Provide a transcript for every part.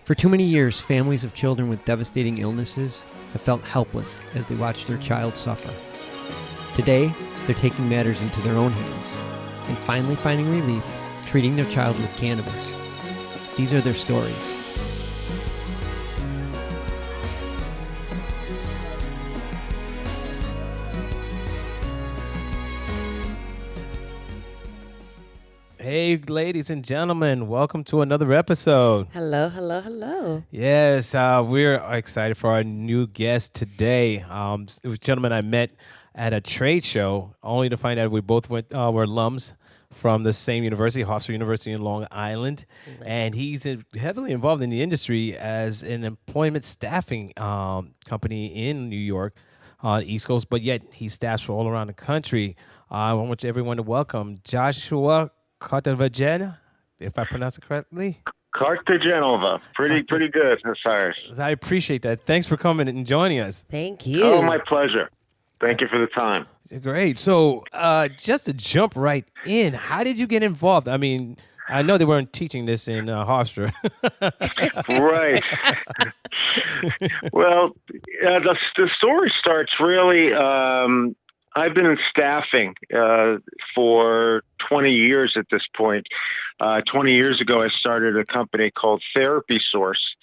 For too many years, families of children with devastating illnesses have felt helpless as they watch their child suffer. Today, they're taking matters into their own hands and finally finding relief treating their child with cannabis. These are their stories. Hey, ladies and gentlemen, welcome to another episode. Hello, hello, hello. Yes, we're excited for our new guest today. It was a gentleman I met at a trade show, only to find out we both were alums from the same university, Hofstra University in Long Island. Right. And he's heavily involved in the industry as an employment staffing company in New York on the East Coast, but yet he staffs all around the country. I want everyone to welcome Joshua Cartagenova, if I pronounce it correctly. Cartagenova. Pretty good, Osiris. I appreciate that. Thanks for coming and joining us. Thank you. Oh, my pleasure. Thank you for the time. Great. So just to jump right in, how did you get involved? I mean, I know they weren't teaching this in Hofstra. Right. Well, the story starts really... I've been in staffing for 20 years at this point. 20 years ago, I started a company called Therapy Source.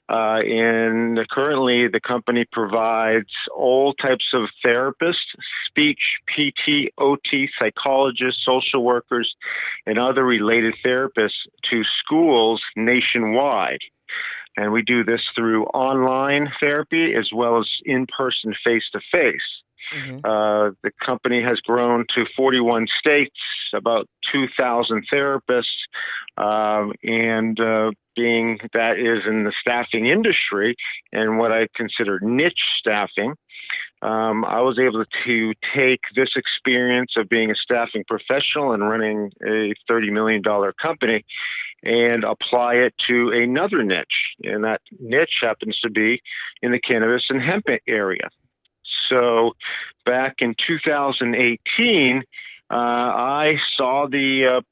And currently, the company provides all types of therapists, speech, PT, OT, psychologists, social workers, and other related therapists to schools nationwide. And we do this through online therapy as well as in-person face-to-face. Mm-hmm. The company has grown to 41 states, about 2,000 therapists, and being that is in the staffing industry and what I consider niche staffing, I was able to take this experience of being a staffing professional and running a $30 million company and apply it to another niche. And that niche happens to be in the cannabis and hemp area. So back in 2018, I saw the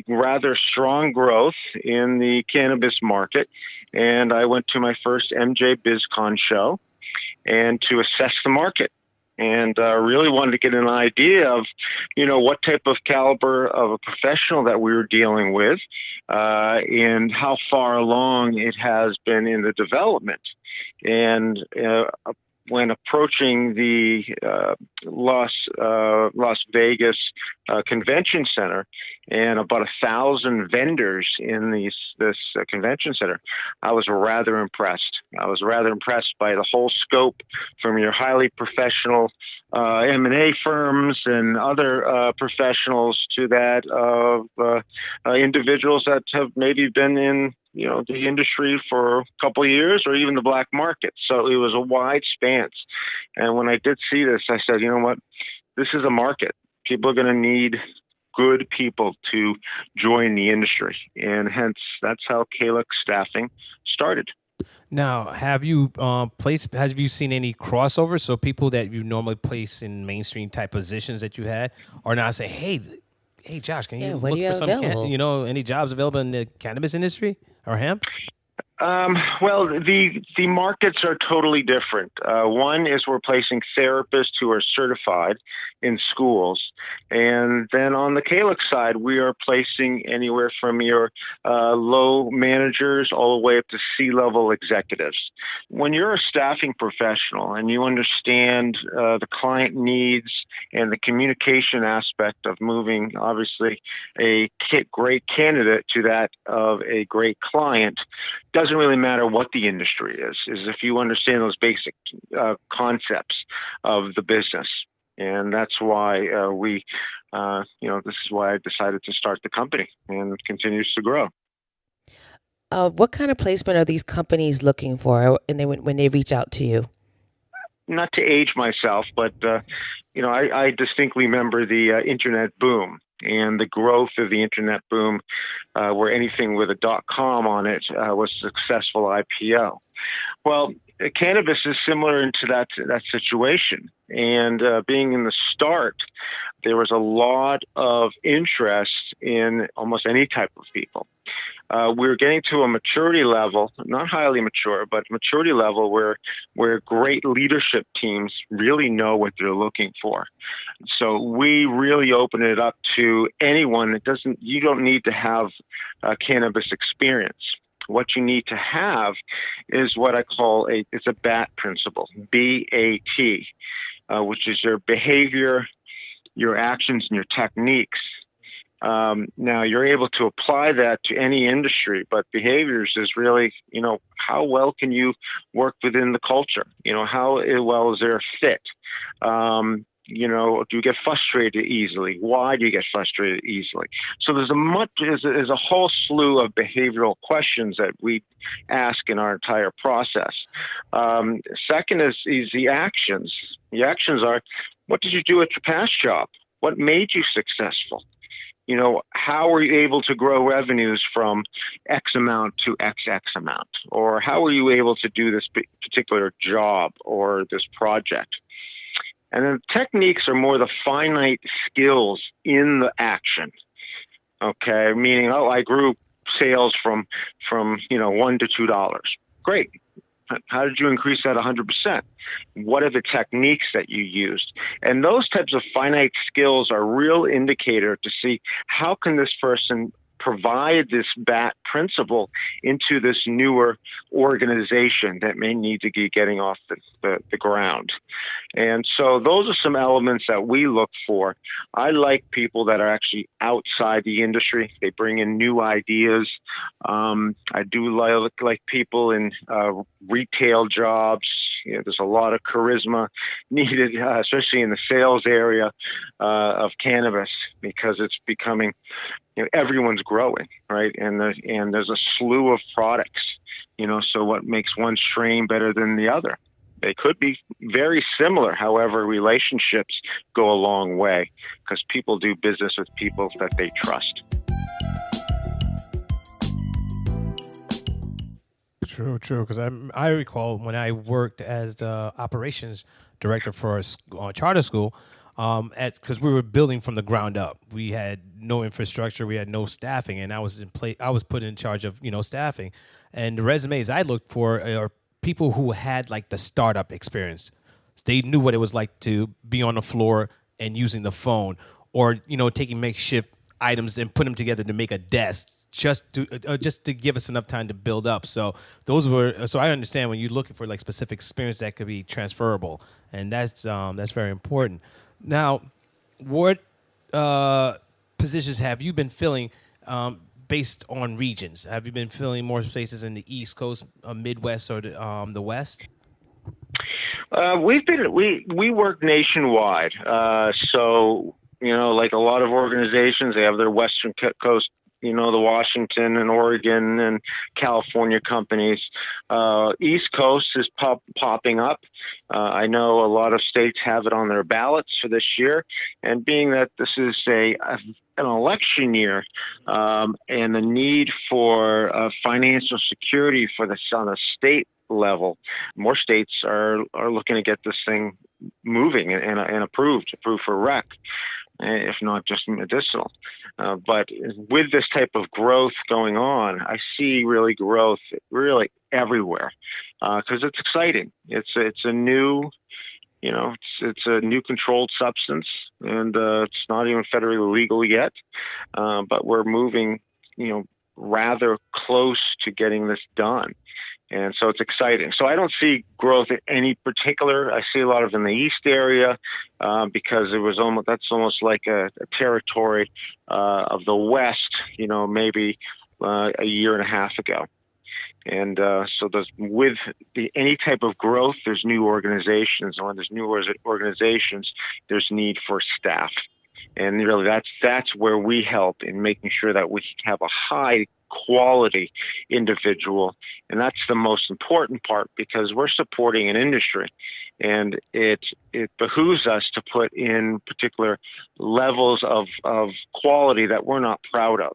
rather strong growth in the cannabis market, and I went to my first MJBulls show and to assess the market. And really wanted to get an idea of, what type of caliber of a professional that we were dealing with, and how far along it has been in the development. And when approaching the Las Vegas Convention Center and about 1,000 vendors in this convention center, I was rather impressed. I was rather impressed by the whole scope, from your highly professional M&A firms and other professionals to that of individuals that have maybe been in the industry for a couple of years or even the black market. So it was a wide span. And when I did see this, I said, you know what, this is a market. People are going to need good people to join the industry. And hence, that's how Calyx staffing started. Now, have you seen any crossovers? So people that you normally place in mainstream type positions that you had are now saying, hey, Josh, can you look for some, any jobs available in the cannabis industry or hemp? Well, the markets are totally different. One is we're placing therapists who are certified in schools. And then on the Calyx side, we are placing anywhere from your low managers all the way up to C-level executives. When you're a staffing professional and you understand the client needs and the communication aspect of moving, obviously, a great candidate to that of a great client, doesn't really matter what the industry is if you understand those basic concepts of the business. And that's why this is why I decided to start the company, and it continues to grow. What kind of placement are these companies looking for when they reach out to you? Not to age myself, but I distinctly remember the internet boom. And the growth of the internet boom, where anything with a .com on it was a successful IPO. Well, cannabis is similar into that situation. And being in the start, there was a lot of interest in almost any type of people. we're getting to a maturity level, not highly mature, but maturity level where great leadership teams really know what they're looking for. So we really open it up to anyone. You don't need to have cannabis experience. What you need to have is what I call it's a BAT principle, B-A-T, which is your behavior, your actions, and your techniques. Now you're able to apply that to any industry, but behaviors is really, how well can you work within the culture? How well is there a fit? Do you get frustrated easily? Why do you get frustrated easily? So there's a whole slew of behavioral questions that we ask in our entire process. Second is the actions. The actions are, what did you do at your past job? What made you successful? How were you able to grow revenues from X amount to XX amount? Or how were you able to do this particular job or this project? And then techniques are more the finite skills in the action. Okay, meaning, I grew sales from $1 to $2. Great. How did you increase that 100%? What are the techniques that you used? And those types of finite skills are a real indicator to see how can this person provide this BAT principle into this newer organization that may need to be getting off the ground. And so those are some elements that we look for. I like people that are actually outside the industry. They bring in new ideas. I do like people in retail jobs. There's a lot of charisma needed, especially in the sales area of cannabis, because it's becoming, everyone's growing, right? And there's a slew of products, so what makes one strain better than the other? They could be very similar. However, relationships go a long way because people do business with people that they trust. True. Because I recall when I worked as the operations director for a charter school, because we were building from the ground up. We had no infrastructure, we had no staffing, and I was put in charge of staffing. And the resumes I looked for are people who had like the startup experience. They knew what it was like to be on the floor and using the phone, or taking makeshift items and put them together to make a desk, just to give us enough time to build up. So I understand when you're looking for like specific experience that could be transferable, and that's very important. Now, what positions have you been filling based on regions? Have you been filling more spaces in the East Coast, Midwest, or the West? We work nationwide. So like a lot of organizations, they have their Western Coast, the Washington and Oregon and California companies. East Coast is popping up. I know a lot of states have it on their ballots for this year. And being that this is an election year, and the need for financial security for this on a state level, more states are looking to get this thing moving and approved for rec, if not just medicinal. But with this type of growth going on, I see growth everywhere, because it's exciting. It's a new, it's a new controlled substance, and it's not even federally legal yet. But we're moving, rather close to getting this done. And so it's exciting. So I don't see growth in any particular. I see a lot of in the East area, because that's almost like a territory of the West, maybe a year and a half ago. And so with any type of growth, there's new organizations. And when there's new organizations, there's need for staff. And really, that's where we help in making sure that we have a high quality individual. And that's the most important part, because we're supporting an industry, and it behooves us to put in particular levels of quality that we're not proud of.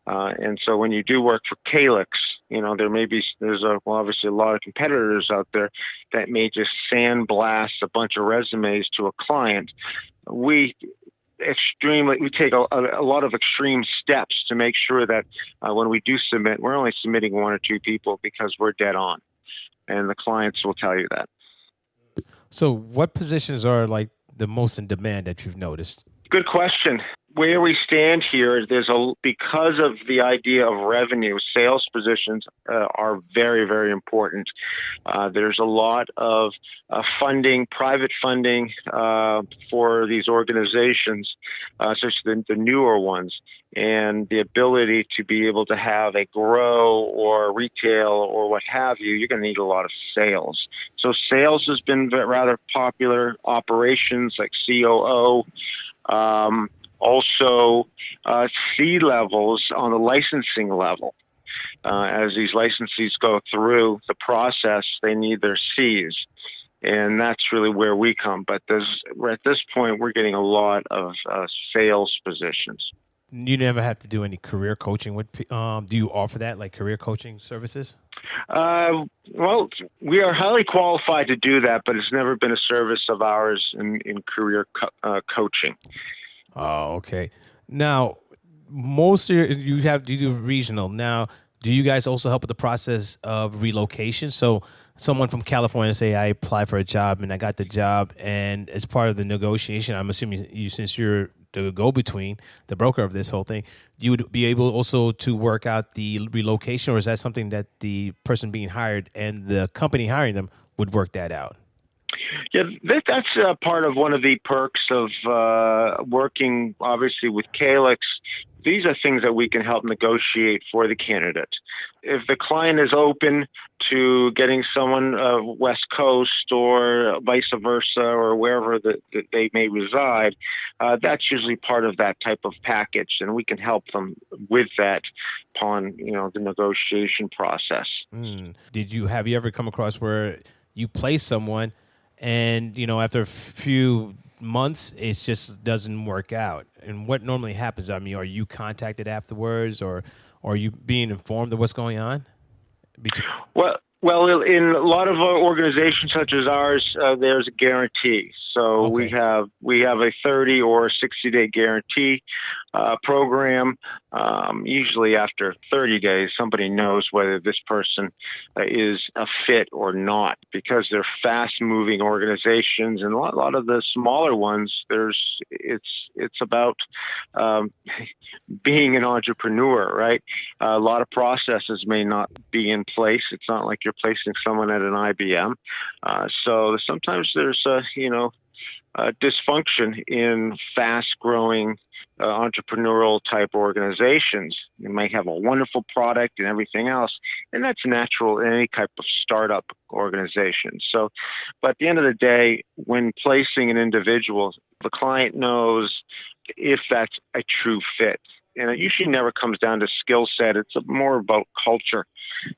And so when you do work for Calyx, there's obviously a lot of competitors out there that may just sandblast a bunch of resumes to a client. we take a lot of extreme steps to make sure that when we do submit, we're only submitting 1 or 2 people because we're dead on. And the clients will tell you that. So what positions are like the most in demand that you've noticed? Good question. Where we stand here, because of the idea of revenue, sales positions are very, very important. There's a lot of funding, private funding for these organizations, especially the newer ones, and the ability to be able to have a grow or retail or what have you. You're going to need a lot of sales. So sales has been rather popular. Operations like COO. Also, C levels on the licensing level. As these licensees go through the process, they need their Cs. And that's really where we come. But at this point, we're getting a lot of sales positions. You never have to do any career coaching. Do you offer that, like career coaching services? Well, we are highly qualified to do that, but it's never been a service of ours in career coaching. Oh, okay. Now, most of you do regional. Now, do you guys also help with the process of relocation? So someone from California, say I apply for a job and I got the job, and as part of the negotiation, I'm assuming since you're the go-between, the broker of this whole thing, you would be able also to work out the relocation, or is that something that the person being hired and the company hiring them would work that out? Yeah, that's part of one of the perks of working, obviously, with Calyx. These are things that we can help negotiate for the candidate. If the client is open to getting someone West Coast or vice versa or wherever that they may reside, that's usually part of that type of package, and we can help them with that upon the negotiation process. Have you ever come across where you place someone and after a few months it just doesn't work out? And what normally happens? I mean, are you contacted afterwards, or are you being informed of what's going on? Well, in a lot of organizations such as ours, there's a guarantee. So okay. we have a 30 or 60-day guarantee program. Usually after 30 days, somebody knows whether this person is a fit or not, because they're fast-moving organizations, and a lot of the smaller ones. It's about being an entrepreneur, right? A lot of processes may not be in place. It's not like you're placing someone at an IBM. So sometimes there's dysfunction in fast-growing entrepreneurial type organizations. You might have a wonderful product and everything else, and that's natural in any type of startup organization. So, but at the end of the day, when placing an individual, the client knows if that's a true fit. And it usually never comes down to skill set. It's more about culture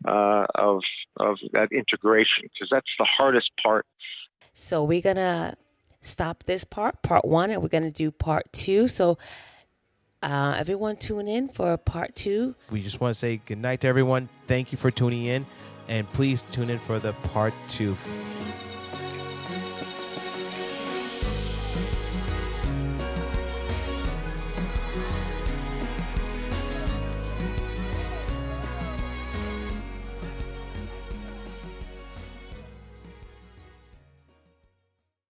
of that integration, because that's the hardest part. So we're going to stop this part 1, and we're going to do part 2. So everyone tune in for part 2. We just want to say good night to everyone. Thank you for tuning in, and please tune in for the part 2.